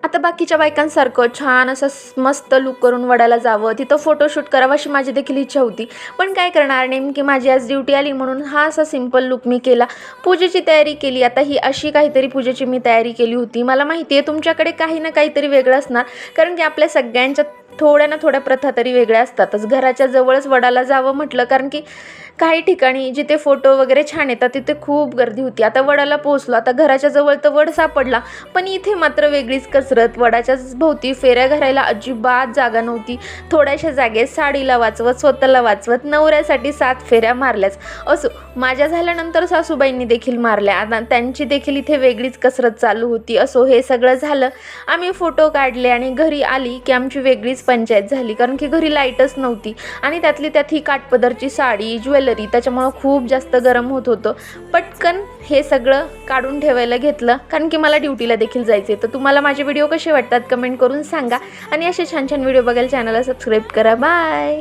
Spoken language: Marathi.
आता बाकीच्या बायकांसारखं छान असं मस्त लुक करून वडाला जावं, तिथं फोटोशूट करावं अशी माझी देखील इच्छा होती. पण काय करणार, नेमकी माझी आज ड्युटी आली म्हणून हा असा सिंपल लुक मी केला. पूजेची तयारी केली. आता ही अशी काहीतरी पूजेची मी तयारी केली होती. मला माहिती आहे तुमच्याकडे काही ना काहीतरी वेगळं असणार, कारण की आपल्या सगळ्यांच्या थोड्या ना थोड्या प्रथा तरी वेगळ्या असतातच. घराच्या जवळच वडाला जावं म्हटलं, कारण की काही ठिकाणी जिथे फोटो वगैरे छान येतात तिथे खूप गर्दी होती. आता वडाला पोहोचलो. आता घराच्या जवळ तर वड सापडला, पण इथे मात्र वेगळीच कसरत. वडाच्याच भोवती फेऱ्या घालायला अजिबात जागा नव्हती. थोड्याशा जागेत साडीला वाचवत, स्वतःला वाचवत, नवऱ्यासाठी 7 फेऱ्या मारल्याच. असो, माझ्या झाल्यानंतर सासूबाईंनी देखील मारल्या. आता त्यांची देखील इथे वेगळीच कसरत चालू होती. असो, हे सगळं झालं. आम्ही फोटो काढले आणि घरी आली की आमची वेगळीच पंचायत झाली, कारण की घरी लाईटच नव्हती आणि त्यातली त्यात ही काठपदरची साडी, ज्वेलरी, त्याच्यामुळं खूप जास्त गरम होत होतं. पटकन हे सगळं काढून ठेवायला घेतलं, कारण की मला ड्युटीला देखील जायचं आहे. तर तुम्हाला माझे व्हिडिओ कसे वाटतात कमेंट करून सांगा आणि असे छान छान व्हिडिओ बघायला चॅनलला सबस्क्राईब करा. बाय.